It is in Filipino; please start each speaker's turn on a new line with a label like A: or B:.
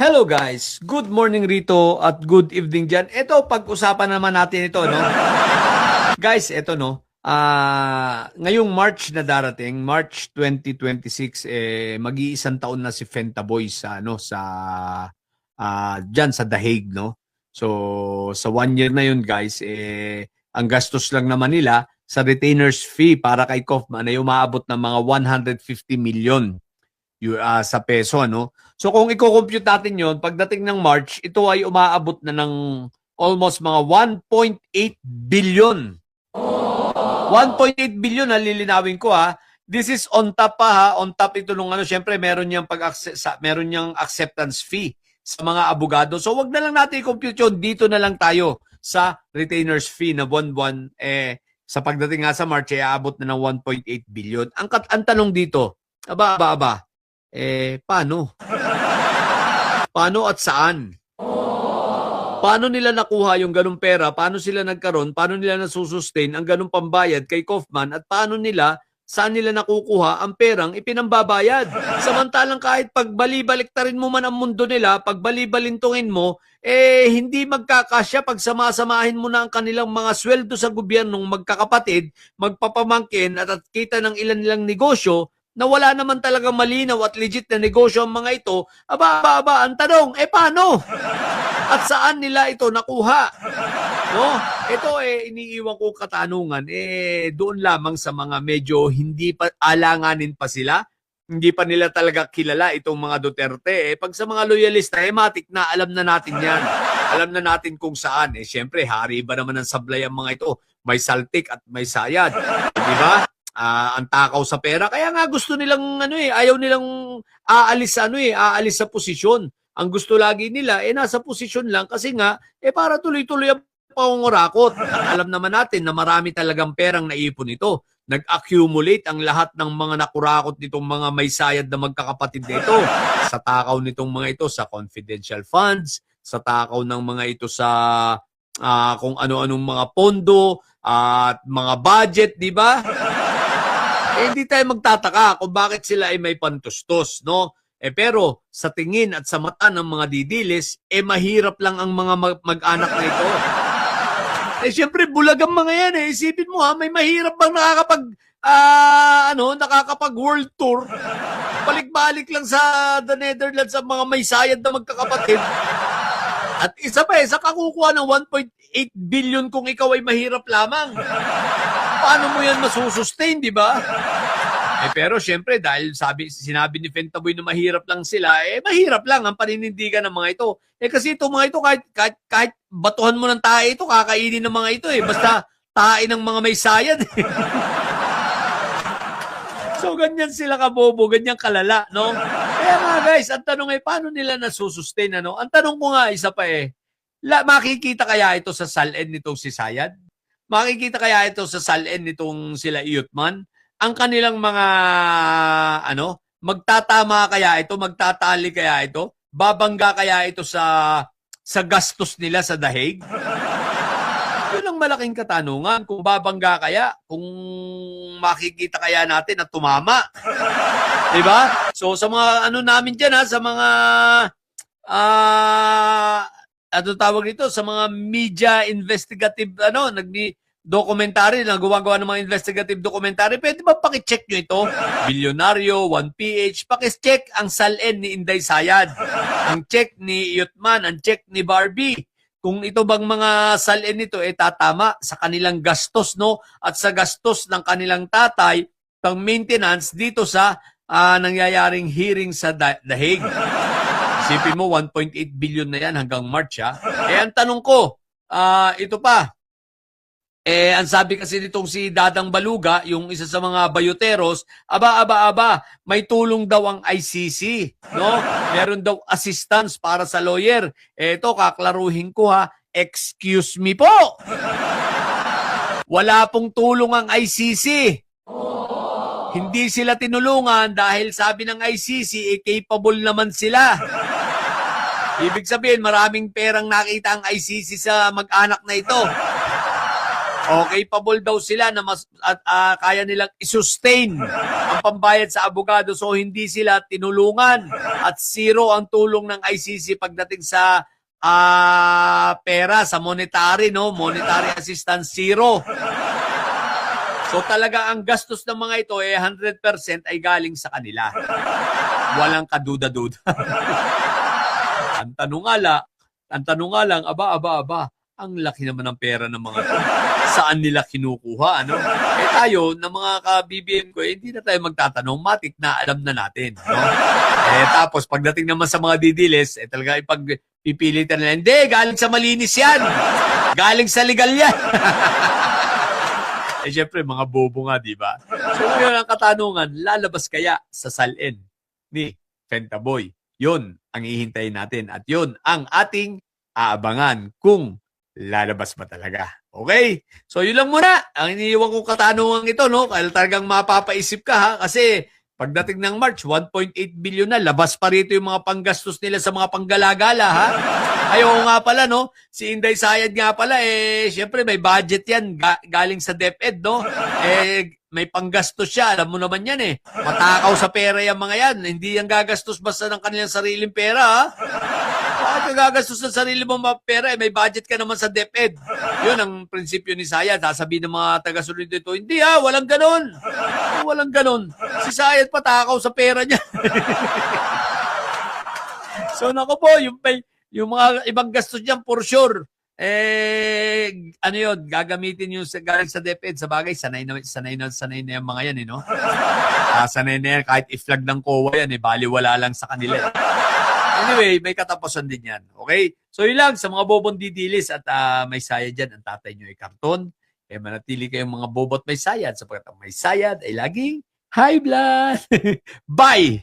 A: Hello guys, good morning rito at good evening dyan. Ito, pag-usapan naman natin ito, no? Guys, ito, no? Ngayong March na darating, March 2026, mag-iisang taon na si Fenta Boy sa, ano, dyan sa The Hague, no? So, sa 1 year na yun, guys, ang gastos lang naman nila sa retainer's fee para kay Kaufman ay umaabot ng mga 150 million sa peso, ano? So kung i-compute natin yon, pagdating ng March, ito ay umaabot na ng almost mga 1.8 billion. 1.8 billion, lilinawin ko ha. This is on top pa ha, on top ito nung ano, syempre meron niyang meron niyang acceptance fee sa mga abogado. So wag na lang natin i-compute yun, dito na lang tayo sa retainer's fee na buwan-buwan sa pagdating nga sa March ay aabot na ng 1.8 billion. Ang tanong dito, aba, paano? Paano at saan? Paano nila nakuha yung ganung pera? Paano sila nagkaroon? Paano nila nasusustain ang ganung pambayad kay Kaufman? At saan nila nakukuha ang perang ipinambabayad? Samantalang kahit pagbali-baliktarin mo man ang mundo nila, pagbali-balintungin mo, hindi magkakasya pag samasamahin mo na ang kanilang mga sweldo sa gobyernong magkakapatid, magpapamangkin at kita ng ilan nilang negosyo, na wala naman talagang malinaw at legit na negosyo ang mga ito. Ang tanong, paano? At saan nila ito nakuha? No? Ito iniiwan ko katanungan, doon lamang sa mga medyo hindi pa alanganin pa sila. Hindi pa nila talaga kilala itong mga Duterte. Pag sa mga loyalista, matik na, alam na natin yan. Alam na natin kung saan. Siyempre, hari ba naman ang sablay ang mga ito? May saltik at may sayad. Di ba? Ang takaw sa pera. Kaya nga gusto nilang ayaw nilang aalis sa posisyon. Ang gusto lagi nila nasa posisyon lang kasi nga para tuloy-tuloy ang pangungurakot. At alam naman natin na marami talagang perang naipon ito. Nag-accumulate ang lahat ng mga nakurakot nitong mga may sayad na magkakapatid nito. Sa takaw nitong mga ito sa confidential funds, sa takaw ng mga ito sa kung ano-anong mga pondo at mga budget, di ba? Hindi tayo magtataka kung bakit sila ay may pantustos, no? Pero sa tingin at sa mata ng mga didilis, mahirap lang ang mga mag-anak na ito. Siyempre, bulag ang mga yan. Isipin mo ha, may mahirap bang nakakapag world tour? Balik-balik lang sa the Netherlands ang mga may sayad na magkakapatid. At isa pa sa kakukuha ng 1.8 billion kung ikaw ay mahirap lamang. Paano mo yan masusustain, di ba? Pero syempre, dahil sinabi ni Fentaboy na mahirap lang sila, mahirap lang ang paninindigan ng mga ito. Kasi itong mga ito, kahit batuhan mo ng tae ito, kakainin ng mga ito Basta tae ng mga may sayad. So, ganyan sila kabobo, ganyan kalala, no? Kaya nga guys, ang tanong paano nila nasusustain, ano? Ang tanong ko nga, isa pa makikita kaya ito sa salin nitong si Sayad? Makikita kaya ito sa salin nitong sila Iyutman? Ang kanilang mga, magtatama kaya ito? Magtatali kaya ito? Babangga kaya ito sa gastos nila sa The Hague? Yun ang malaking katanungan. Kung babangga kaya, kung makikita kaya natin na tumama. Diba? So sa mga namin dyan sa mga tawag dito, sa mga media investigative, documentary na gumagawa ng mga investigative documentary, pwede ba pakicheck nyo ito? Bilyonaryo, 1PH, pakicheck ang salin ni Inday Sayad, ang check ni Iyutman, ang check ni Barbie. Kung ito bang mga salin nito tatama sa kanilang gastos, no? At sa gastos ng kanilang tatay, pang maintenance dito sa nangyayaring hearing sa The Hague. Isipin mo, 1.8 billion na yan hanggang March, ha? Ang tanong ko, ito pa, ang sabi kasi nitong si Dadang Baluga, yung isa sa mga bayoteros, may tulong daw ang ICC, no? Meron daw assistance para sa lawyer. Ito, kaklaruhin ko ha, excuse me po! Wala pong tulong ang ICC. Hindi sila tinulungan dahil sabi ng ICC, capable naman sila. Ibig sabihin, maraming perang nakita ang ICC sa mag-anak na ito. Okay pabol daw sila na mas at kaya nilang i-sustain ang pambayad sa abogado, so hindi sila tinulungan at zero ang tulong ng ICC pagdating sa pera, sa monetary, no? Monetary assistance, zero. So talaga ang gastos ng mga ito 100% ay galing sa kanila. Walang kaduda-duda. Ang tanong nga lang, aba, ang laki naman ng pera ng mga ito. Saan nila kinukuha, ano? Tayo, na mga ka-BBM ko, hindi na tayo magtatanong, matik na alam na natin, no? Tapos, pagdating naman sa mga didilis, talaga ipagpipilitan nila, hindi, galing sa malinis yan. Galing sa legal yan. Syempre, mga bobo nga, di ba? So, yun ang katanungan, lalabas kaya sa salin ni Fentaboy? Yun ang ihintayin natin at yun ang ating aabangan kung lalabas ba talaga. Okay? So, yun lang muna. Ang iniiwan kong katanungan ito, no? Kaya talagang mapapaisip ka, ha? Kasi pagdating ng March, 1.8 billion na. Labas pa rito yung mga panggastos nila sa mga panggalagala, ha? Ayaw nga pala, no? Si Inday Sayad nga pala, syempre may budget yan galing sa DepEd, no? May panggastos siya. Alam mo naman yan, matakaw sa pera yung mga yan. Hindi yan gagastos basta ng kanilang sariling pera, ha? Bakit ka gagastos ng sarili mong pera? May budget ka naman sa DepEd. Yun ang prinsipyo ni Sayad. Sasabihin ng mga taga-sunod dito, hindi walang ganon. Walang ganon. Si Sayad patakaw sa pera niya. So, naku po, yung mga ibang gastos niyan, for sure, ano yun, gagamitin yung galing sa DepEd. Sa bagay, sanay na yung mga yan, no? Sanay na yan, kahit i-flag ng COA yan, baliwala lang sa kanila. Anyway, may katapusan din yan. Okay? So, yun lang, sa mga bobong didilis at may sayad dyan, ang tatay nyo ay karton. Manatili kayong mga bobot may sayad sapagkat ang may sayad ay laging high blood. Bye!